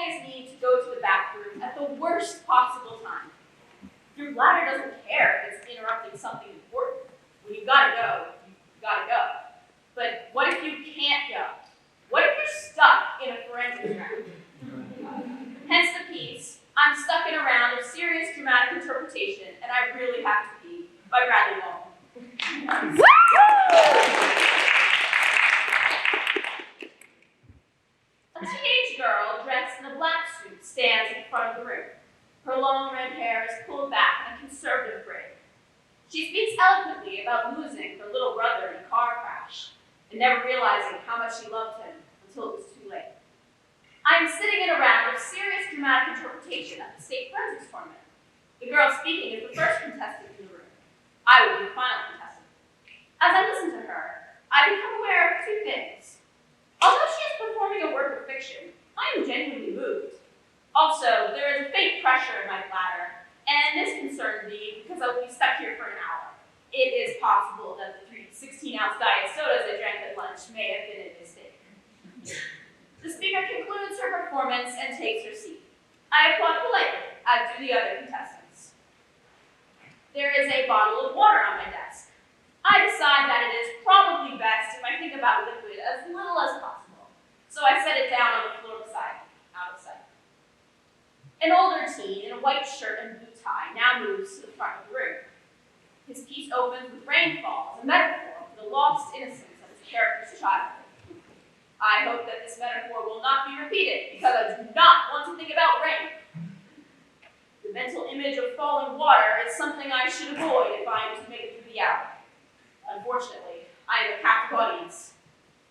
always need to go to the bathroom at the worst possible time. Your bladder doesn't care if it's interrupting something important. When you gotta go, you gotta go. But what if you can't go? What if you're stuck in a forensics round? Hence the piece, I'm Stuck in a Round of Serious Dramatic Interpretation, and I Really Have to Pee, by Bradley Long. A teenage girl dressed in a black suit stands in front of the room. Her long red hair is pulled back in a conservative braid. She speaks eloquently about losing her little brother in a car crash and never realizing how much she loved him until it was too late. I am sitting in a round of serious dramatic interpretation at the state forensics tournament. The girl speaking is the first contestant in the room. I will be the final contestant. As I listen to her, I become aware of two things. Although she is performing a work of fiction, I am genuinely moved. Also, there is a faint pressure in my bladder, and this concerns me because I will be stuck here for an hour. It is possible that the 3 16-ounce diet sodas I drank at lunch may have been a mistake. The speaker concludes her performance and takes her seat. I applaud politely, as do the other contestants. There is a bottle of water on my desk. I decide that it is probably best if I think about liquid as little as possible, so I set it down on the floor beside me, out of sight. An older teen in a white shirt and blue tie now moves to the front of the room. His piece opens with rainfall as a metaphor for the lost innocence of his character's childhood. I hope that this metaphor will not be repeated because I do not want to think about rain. The mental image of falling water is something I should avoid if I am to make it through the hour. Unfortunately, I am a captive audience.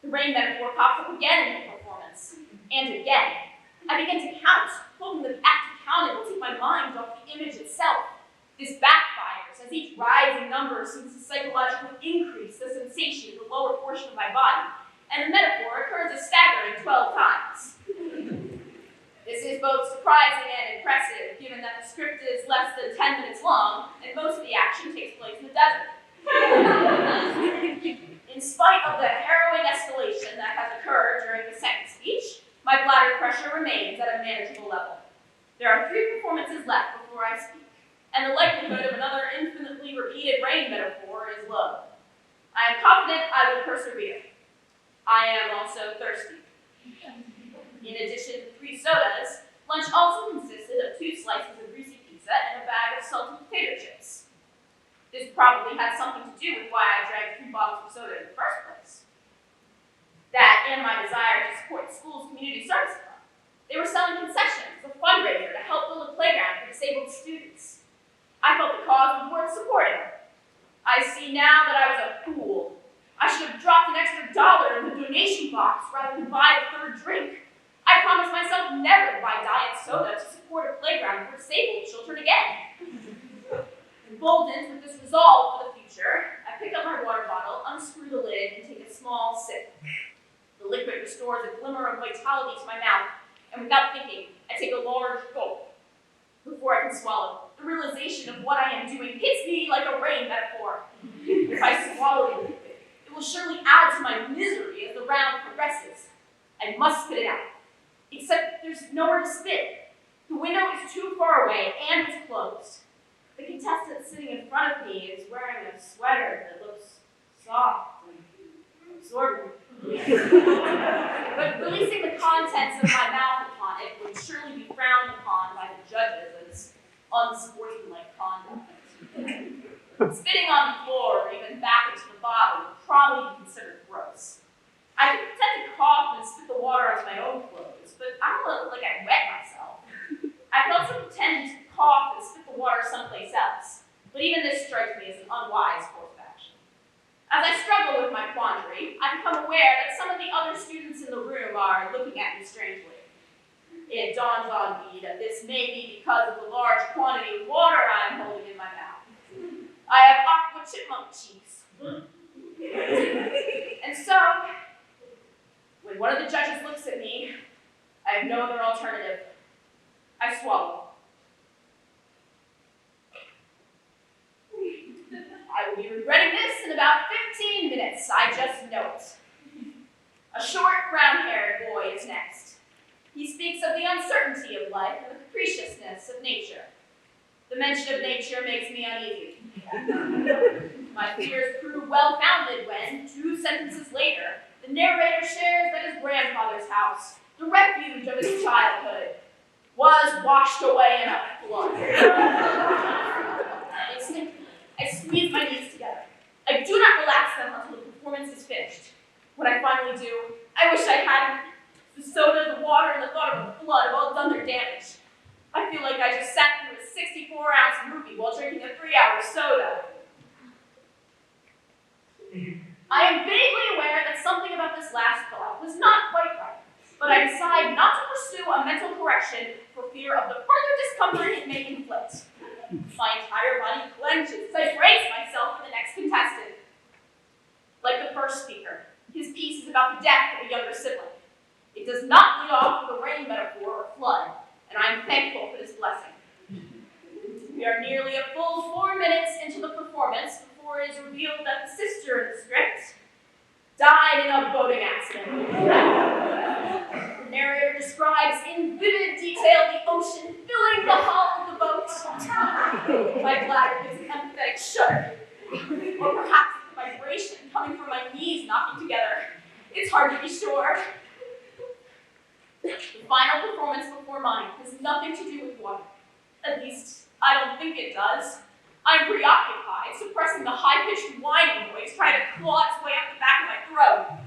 The rain metaphor pops up again in the performance, and again. I begin to count, hoping that the act of counting will take my mind off the image itself. This backfires as each rising number seems to psychologically increase the sensation in the lower portion of my body, and the metaphor occurs a staggering 12 times. This is both surprising and impressive, given that the script is less than 10 minutes long, and most of the action takes place in the desert. In spite of the harrowing escalation that has occurred during the second speech, my bladder pressure remains at a manageable level. There are 3 performances left before I speak, and the likelihood of another infinitely repeated rain metaphor is low. I am confident I will persevere. I am also thirsty. In addition to 3 sodas, lunch also consisted of 2 slices of greasy pizza and a bag of salted potato chips. This probably had something to do with why I drank 3 bottles of soda in the first place. That and my desire to support the school's community service fund. They were selling concessions, a fundraiser to help build a playground for disabled students. I felt the cause was worth supporting. I see now that I was a fool. I should have dropped an extra $1 in the donation box rather than buy a 3rd drink. I promised myself never to buy diet soda to support a playground for disabled children again. Emboldened with this resolve for the future, I pick up my water bottle, unscrew the lid, and take a small sip. The liquid restores a glimmer of vitality to my mouth, and without thinking, I take a large gulp. Before I can swallow, the realization of what I am doing hits me like a rain metaphor. If I swallow the liquid, it will surely add to my misery as the round progresses. I must spit it out. Except there's nowhere to spit. The window is too far away and it's closed. The contestant sitting in front of me is wearing a sweater that looks soft and absorbent. But releasing the contents of my mouth upon it would surely be frowned upon by the judges as unsportsmanlike conduct. Spitting on the floor or even back into the bottle would probably be considered gross. I could pretend to cough and spit the water onto my own clothes, but I don't look like I wet myself. I could also pretend to cough and spit the water someplace else, but even this strikes me as an unwise course of action. As I struggle with my quandary, I become aware that some of the other students in the room are looking at me strangely. It dawns on me that this may be because of the large quantity of water I'm holding in my mouth. I have aqua chipmunk cheeks. And so, when one of the judges looks at me, I have no other alternative. I swallow. I will be regretting this in about 15 minutes. I just know it. A short, brown-haired boy is next. He speaks of the uncertainty uncertainty of life and the capriciousness of nature. The mention of nature makes me uneasy. My fears prove well-founded when, 2 sentences later, the narrator shares that his grandfather's house, the refuge of his childhood, was washed away in a flood. Instinctively, I squeeze my knees together. I do not relax them until the performance is finished. When I finally do, I wish I hadn't. The soda, the water, and the thought of a flood have all done their damage. I feel like I just sat through a 64-ounce movie while drinking a 3-hour soda. I am vaguely aware that something about this last thought was not quite right, but I decide not to pursue a mental correction for fear of the further discomfort it may inflict. My entire body clenches as I brace myself for the next contestant. Like the first speaker, his piece is about the death of a younger sibling. It does not lead off with a rain metaphor or flood, and I am thankful for this blessing. We are nearly a full 4 minutes into the performance before it is revealed that the sister in the script died in a boating accident. The narrator describes in vivid detail the ocean filling the hull of the boat. My bladder gives an empathetic shudder, or perhaps it's the vibration coming from my knees knocking together. It's hard to be sure. The final performance before mine has nothing to do with water. At least, I don't think it does. I'm preoccupied, suppressing the high-pitched whining noise trying to claw its way up the back of my throat.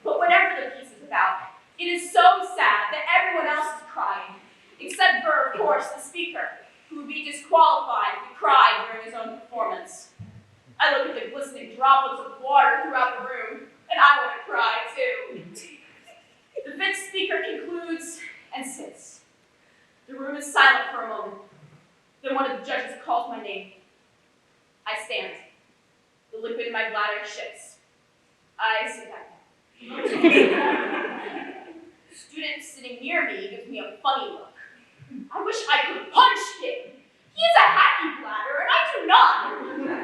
But whatever the piece is about, it is so sad that everyone else is crying, except for, of course, the speaker, who would be disqualified if he cried during his own performance. I look at the glistening droplets of water throughout the room, and I want to cry, too. The fifth speaker concludes and sits. The room is silent for a moment. Then one of the judges calls my name. I stand. The liquid in my bladder shifts. I sit down. The student sitting near me gives me a funny look. I wish I could punch him. He has a happy bladder, and I do not.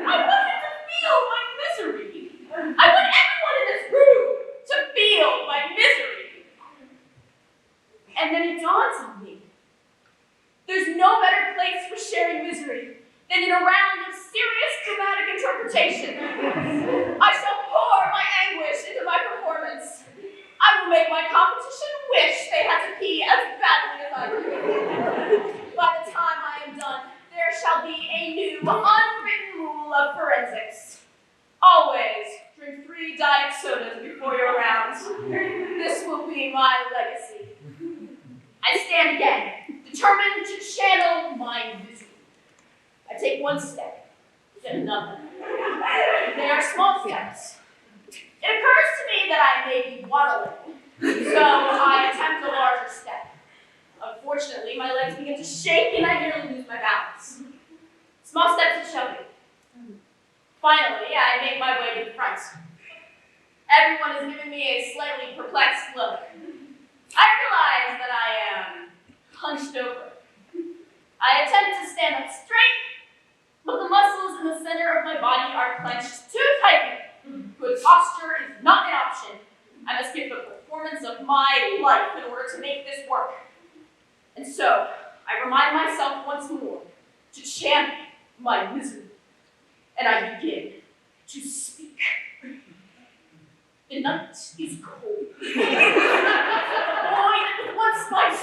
I want him to feel my misery. I want everyone in this room to feel my misery. And then it dawns on me. There's no better place for sharing misery than in a round of serious dramatic interpretation. I shall pour my anguish into my performance. I will make my competition wish they had to pee as badly as I do. By the time I am done, there shall be a new, unwritten rule of forensics. Always drink 3 diet sodas before your round. This will be my legacy. I stand again, determined to channel my misery. I take 1 step, then another. They are small steps. It occurs to me that I may be waddling, so I attempt a larger step. Unfortunately, my legs begin to shake and I nearly lose my balance. Small steps it shall be. Finally, I make my way to the front. Everyone is giving me a slightly perplexed look. I realize that I am hunched over. I attempt to stand up straight, but the muscles in the center of my body are clenched too tightly. Good posture is not an option. I must give the performance of my life in order to make this work. And so, I remind myself once more to champion my misery, and I begin to speak. The night is cold. The boy that was once my